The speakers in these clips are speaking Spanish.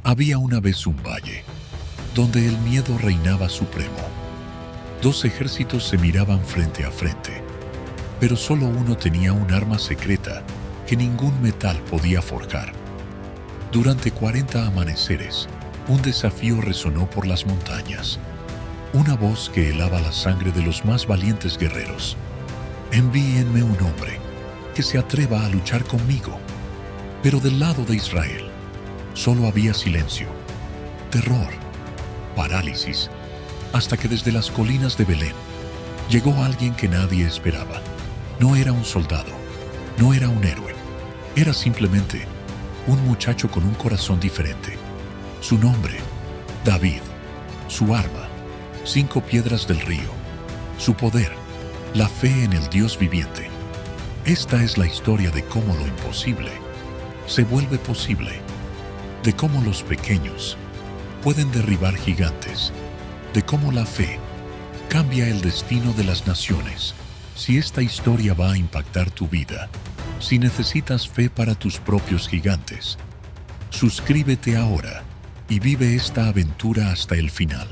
Había una vez un valle, donde el miedo reinaba supremo. Dos ejércitos se miraban frente a frente, pero solo uno tenía un arma secreta que ningún metal podía forjar. Durante 40 amaneceres, un desafío resonó por las montañas. Una voz que helaba la sangre de los más valientes guerreros. Envíenme un hombre que se atreva a luchar conmigo. Pero del lado de Israel, solo había silencio, terror, parálisis, hasta que desde las colinas de Belén llegó alguien que nadie esperaba. No era un soldado, no era un héroe, era simplemente un muchacho con un corazón diferente. Su nombre, David. Su arma, 5 piedras del río. Su poder, la fe en el Dios viviente. Esta es la historia de cómo lo imposible se vuelve posible, de cómo los pequeños pueden derribar gigantes, de cómo la fe cambia el destino de las naciones. Si esta historia va a impactar tu vida, si necesitas fe para tus propios gigantes, suscríbete ahora y vive esta aventura hasta el final.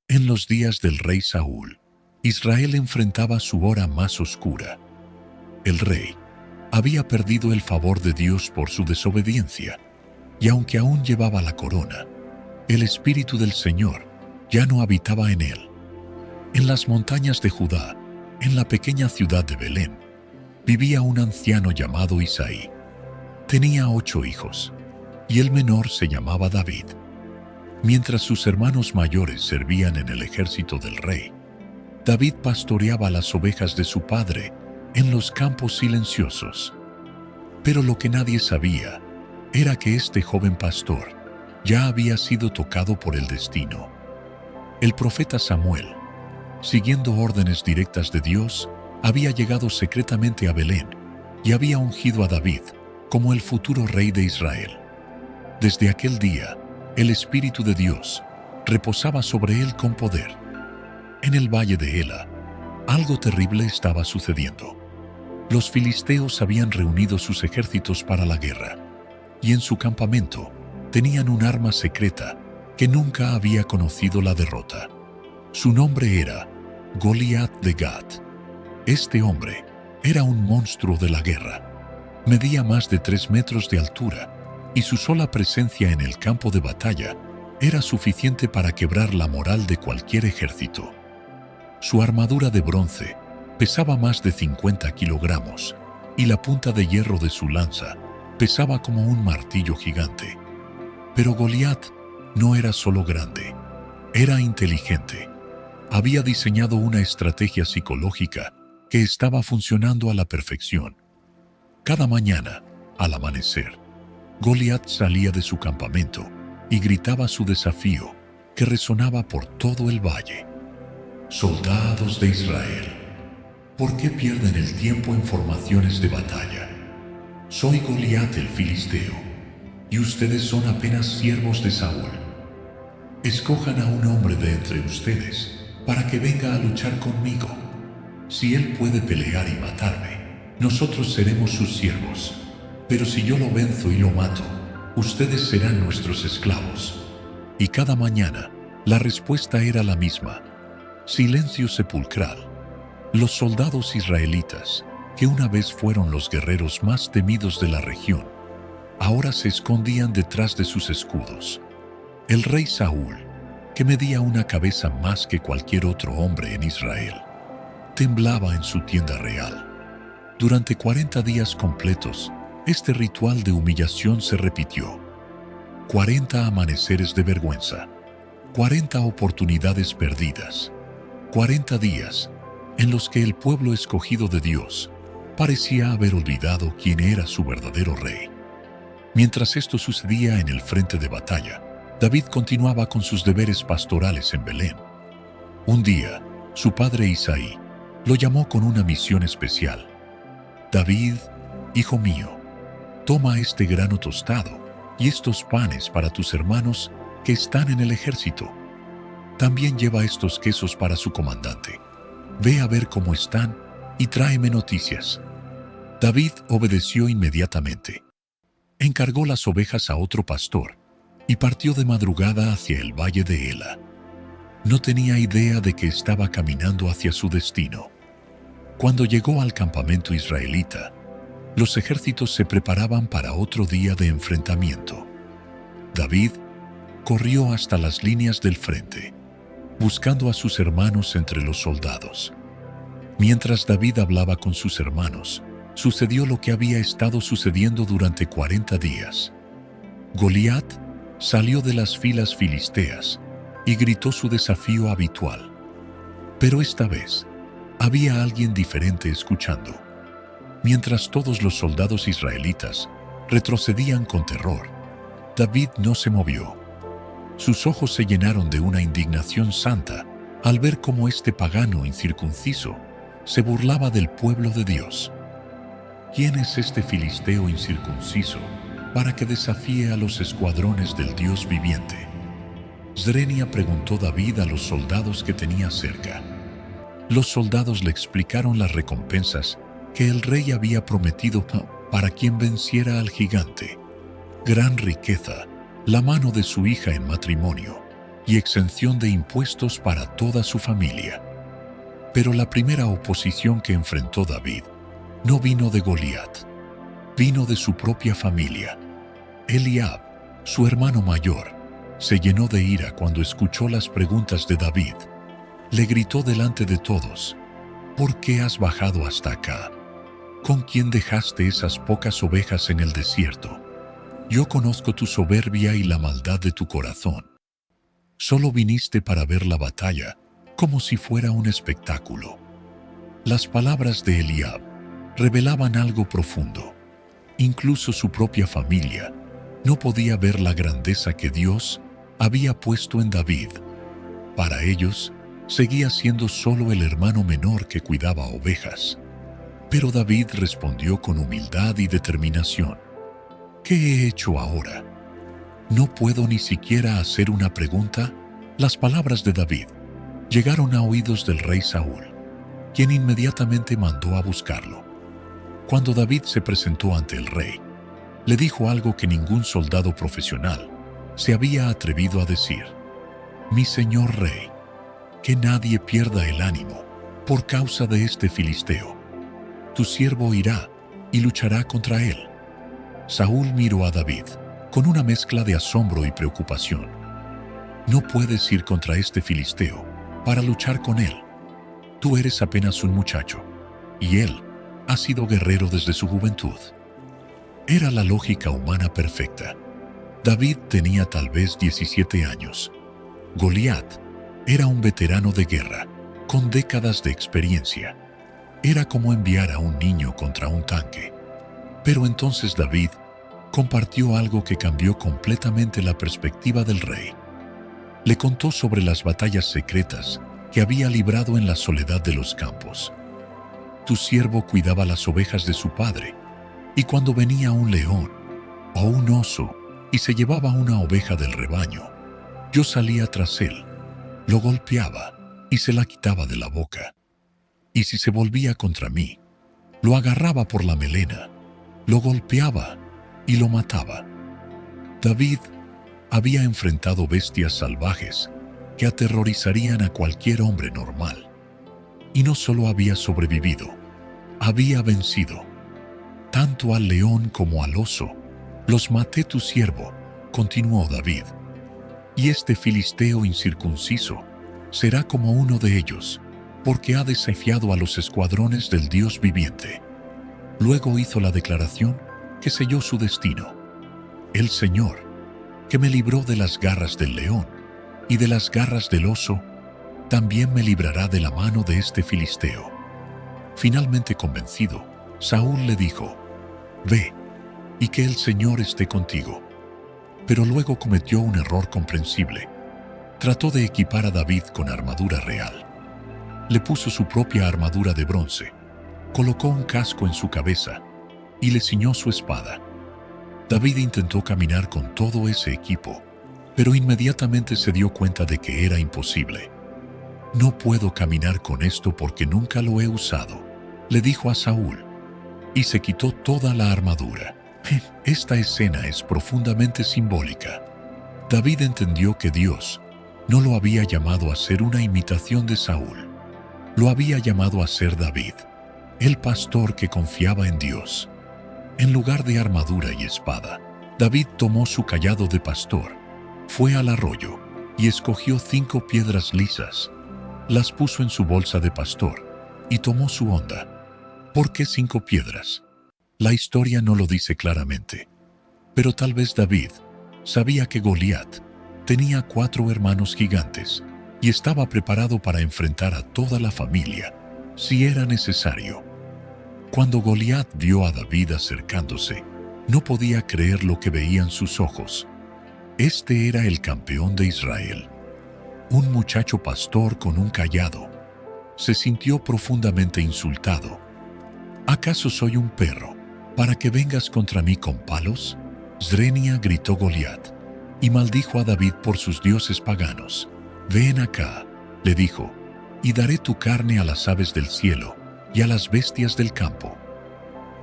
En los días del rey Saúl, Israel enfrentaba su hora más oscura. El rey había perdido el favor de Dios por su desobediencia, y aunque aún llevaba la corona, el Espíritu del Señor ya no habitaba en él. En las montañas de Judá, en la pequeña ciudad de Belén, vivía un anciano llamado Isaí. Tenía 8 hijos, y el menor se llamaba David. Mientras sus hermanos mayores servían en el ejército del rey, David pastoreaba las ovejas de su padre en los campos silenciosos. Pero lo que nadie sabía era que este joven pastor ya había sido tocado por el destino. El profeta Samuel, siguiendo órdenes directas de Dios, había llegado secretamente a Belén y había ungido a David como el futuro rey de Israel. Desde aquel día, el Espíritu de Dios reposaba sobre él con poder. En el valle de Ela, algo terrible estaba sucediendo. Los filisteos habían reunido sus ejércitos para la guerra, y en su campamento tenían un arma secreta que nunca había conocido la derrota. Su nombre era Goliat de Gat. Este hombre era un monstruo de la guerra. Medía más de 3 metros de altura, y su sola presencia en el campo de batalla era suficiente para quebrar la moral de cualquier ejército. Su armadura de bronce pesaba más de 50 kilogramos, y la punta de hierro de su lanza pesaba como un martillo gigante. Pero Goliat no era solo grande, era inteligente. Había diseñado una estrategia psicológica que estaba funcionando a la perfección. Cada mañana, al amanecer, Goliat salía de su campamento y gritaba su desafío, que resonaba por todo el valle. Soldados de Israel, ¿por qué pierden el tiempo en formaciones de batalla? Soy Goliat el filisteo, y ustedes son apenas siervos de Saúl. Escojan a un hombre de entre ustedes para que venga a luchar conmigo. Si él puede pelear y matarme, nosotros seremos sus siervos. Pero si yo lo venzo y lo mato, ustedes serán nuestros esclavos. Y cada mañana, la respuesta era la misma: silencio sepulcral. Los soldados israelitas, que una vez fueron los guerreros más temidos de la región, ahora se escondían detrás de sus escudos. El rey Saúl, que medía una cabeza más que cualquier otro hombre en Israel, temblaba en su tienda real. Durante 40 días completos, este ritual de humillación se repitió. 40 amaneceres de vergüenza, 40 oportunidades perdidas, 40 días en los que el pueblo escogido de Dios parecía haber olvidado quién era su verdadero rey. Mientras esto sucedía en el frente de batalla, David continuaba con sus deberes pastorales en Belén. Un día, su padre Isaí lo llamó con una misión especial. David, hijo mío, toma este grano tostado y estos panes para tus hermanos que están en el ejército. También lleva estos quesos para su comandante. Ve a ver cómo están y tráeme noticias. David obedeció inmediatamente. Encargó las ovejas a otro pastor y partió de madrugada hacia el valle de Ela. No tenía idea de que estaba caminando hacia su destino. Cuando llegó al campamento israelita, los ejércitos se preparaban para otro día de enfrentamiento. David corrió hasta las líneas del frente, buscando a sus hermanos entre los soldados. Mientras David hablaba con sus hermanos, sucedió lo que había estado sucediendo durante 40 días. Goliat salió de las filas filisteas y gritó su desafío habitual. Pero esta vez, había alguien diferente escuchando. Mientras todos los soldados israelitas retrocedían con terror, David no se movió. Sus ojos se llenaron de una indignación santa al ver cómo este pagano incircunciso se burlaba del pueblo de Dios. ¿Quién es este filisteo incircunciso para que desafíe a los escuadrones del Dios viviente? Zrenia preguntó David a los soldados que tenía cerca. Los soldados le explicaron las recompensas que el rey había prometido para quien venciera al gigante: gran riqueza, la mano de su hija en matrimonio y exención de impuestos para toda su familia. Pero la primera oposición que enfrentó David no vino de Goliat, vino de su propia familia. Eliab, su hermano mayor, se llenó de ira cuando escuchó las preguntas de David. Le gritó delante de todos: ¿por qué has bajado hasta acá? ¿Con quién dejaste esas pocas ovejas en el desierto? Yo conozco tu soberbia y la maldad de tu corazón. Solo viniste para ver la batalla, como si fuera un espectáculo. Las palabras de Eliab revelaban algo profundo. Incluso su propia familia no podía ver la grandeza que Dios había puesto en David. Para ellos, seguía siendo solo el hermano menor que cuidaba ovejas. Pero David respondió con humildad y determinación: ¿qué he hecho ahora? ¿No puedo ni siquiera hacer una pregunta? Las palabras de David llegaron a oídos del rey Saúl, quien inmediatamente mandó a buscarlo. Cuando David se presentó ante el rey, le dijo algo que ningún soldado profesional se había atrevido a decir: mi señor rey, que nadie pierda el ánimo por causa de este filisteo. Tu siervo irá y luchará contra él. Saúl miró a David con una mezcla de asombro y preocupación. No puedes ir contra este filisteo para luchar con él. Tú eres apenas un muchacho, y él ha sido guerrero desde su juventud. Era la lógica humana perfecta. David tenía tal vez 17 años. Goliat era un veterano de guerra, con décadas de experiencia. Era como enviar a un niño contra un tanque. Pero entonces David compartió algo que cambió completamente la perspectiva del rey. Le contó sobre las batallas secretas que había librado en la soledad de los campos. Tu siervo cuidaba las ovejas de su padre, y cuando venía un león o un oso y se llevaba una oveja del rebaño, yo salía tras él, lo golpeaba y se la quitaba de la boca. Y si se volvía contra mí, lo agarraba por la melena, lo golpeaba y lo mataba. David había enfrentado bestias salvajes que aterrorizarían a cualquier hombre normal. Y no solo había sobrevivido, había vencido. Tanto al león como al oso los maté, tu siervo, continuó David. Y este filisteo incircunciso será como uno de ellos, porque ha desafiado a los escuadrones del Dios viviente. Luego hizo la declaración que selló su destino: el Señor, que me libró de las garras del león y de las garras del oso, también me librará de la mano de este filisteo. Finalmente convencido, Saúl le dijo: ve, y que el Señor esté contigo. Pero luego cometió un error comprensible. Trató de equipar a David con armadura real. Le puso su propia armadura de bronce, colocó un casco en su cabeza y le ciñó su espada. David intentó caminar con todo ese equipo, pero inmediatamente se dio cuenta de que era imposible. No puedo caminar con esto porque nunca lo he usado, le dijo a Saúl, y se quitó toda la armadura. Esta escena es profundamente simbólica. David entendió que Dios no lo había llamado a ser una imitación de Saúl. Lo había llamado a ser David, el pastor que confiaba en Dios. En lugar de armadura y espada, David tomó su cayado de pastor, fue al arroyo y escogió 5 piedras lisas. Las puso en su bolsa de pastor y tomó su honda. ¿Por qué 5 piedras? La historia no lo dice claramente, pero tal vez David sabía que Goliat tenía 4 hermanos gigantes y estaba preparado para enfrentar a toda la familia, si era necesario. Cuando Goliat vio a David acercándose, no podía creer lo que veían sus ojos. Este era el campeón de Israel, un muchacho pastor con un cayado. Se sintió profundamente insultado. ¿Acaso soy un perro para que vengas contra mí con palos? Zrenia, gritó Goliat, y maldijo a David por sus dioses paganos. Ven acá, le dijo, y daré tu carne a las aves del cielo y a las bestias del campo.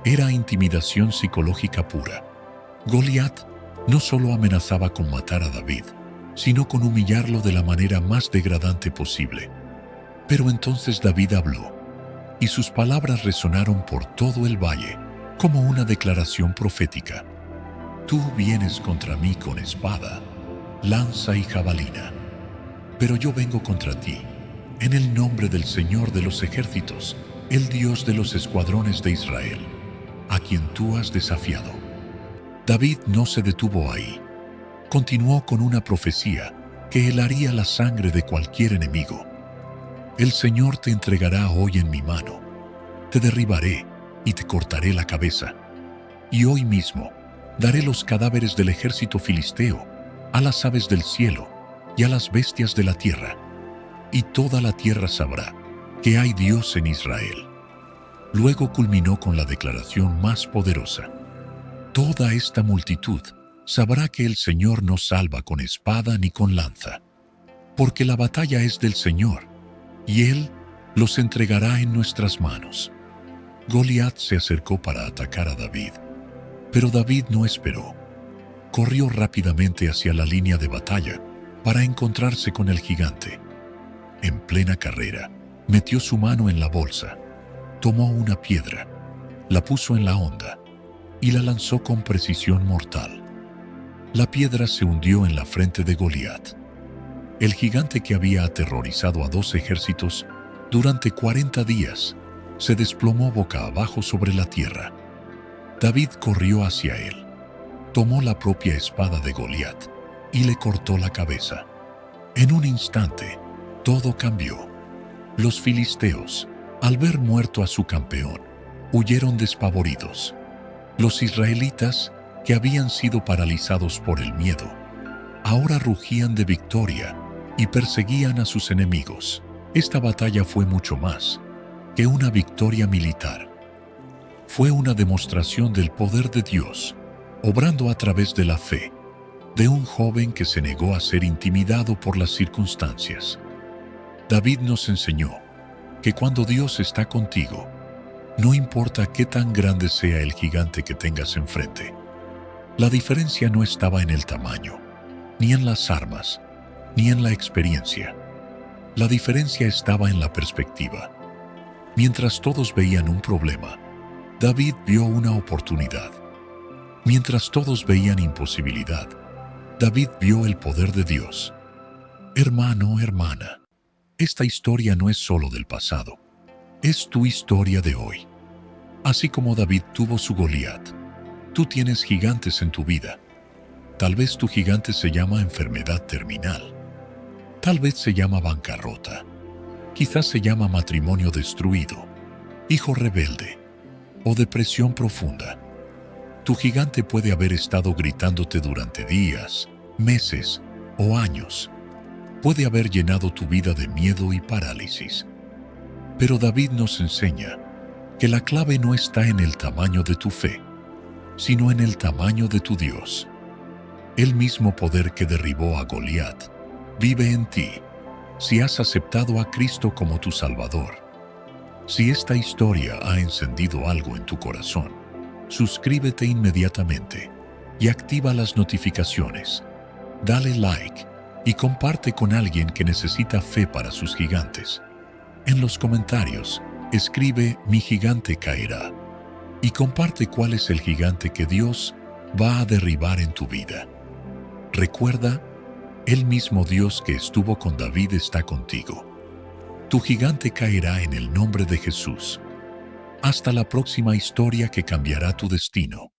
Era intimidación psicológica pura. Goliat no solo amenazaba con matar a David, sino con humillarlo de la manera más degradante posible. Pero entonces David habló, y sus palabras resonaron por todo el valle como una declaración profética. Tú vienes contra mí con espada, lanza y jabalina, pero yo vengo contra ti en el nombre del Señor de los ejércitos, el Dios de los escuadrones de Israel, a quien tú has desafiado. David no se detuvo ahí. Continuó con una profecía que helaría la sangre de cualquier enemigo. El Señor te entregará hoy en mi mano. Te derribaré y te cortaré la cabeza. Y hoy mismo daré los cadáveres del ejército filisteo a las aves del cielo y a las bestias de la tierra. Y toda la tierra sabrá que hay Dios en Israel. Luego culminó con la declaración más poderosa. Toda esta multitud sabrá que el Señor no salva con espada ni con lanza, porque la batalla es del Señor, y Él los entregará en nuestras manos. Goliat se acercó para atacar a David, pero David no esperó. Corrió rápidamente hacia la línea de batalla para encontrarse con el gigante. En plena carrera, metió su mano en la bolsa, tomó una piedra, la puso en la honda y la lanzó con precisión mortal. La piedra se hundió en la frente de Goliat. El gigante que había aterrorizado a 2 ejércitos durante 40 días se desplomó boca abajo sobre la tierra. David corrió hacia él, tomó la propia espada de Goliat y le cortó la cabeza. En un instante, todo cambió. Los filisteos, al ver muerto a su campeón, huyeron despavoridos. Los israelitas, que habían sido paralizados por el miedo, ahora rugían de victoria y perseguían a sus enemigos. Esta batalla fue mucho más que una victoria militar. Fue una demostración del poder de Dios, obrando a través de la fe de un joven que se negó a ser intimidado por las circunstancias. David nos enseñó que cuando Dios está contigo, no importa qué tan grande sea el gigante que tengas enfrente. La diferencia no estaba en el tamaño, ni en las armas, ni en la experiencia. La diferencia estaba en la perspectiva. Mientras todos veían un problema, David vio una oportunidad. Mientras todos veían imposibilidad, David vio el poder de Dios. Hermano, hermana, esta historia no es solo del pasado, es tu historia de hoy. Así como David tuvo su Goliat, tú tienes gigantes en tu vida. Tal vez tu gigante se llama enfermedad terminal. Tal vez se llama bancarrota. Quizás se llama matrimonio destruido, hijo rebelde o depresión profunda. Tu gigante puede haber estado gritándote durante días, meses o años. Puede haber llenado tu vida de miedo y parálisis. Pero David nos enseña que la clave no está en el tamaño de tu fe, sino en el tamaño de tu Dios. El mismo poder que derribó a Goliat vive en ti, si has aceptado a Cristo como tu Salvador. Si esta historia ha encendido algo en tu corazón, suscríbete inmediatamente y activa las notificaciones. Dale like y comparte con alguien que necesita fe para sus gigantes. En los comentarios, escribe "Mi gigante caerá" y comparte cuál es el gigante que Dios va a derribar en tu vida. Recuerda, el mismo Dios que estuvo con David está contigo. Tu gigante caerá en el nombre de Jesús. Hasta la próxima historia que cambiará tu destino.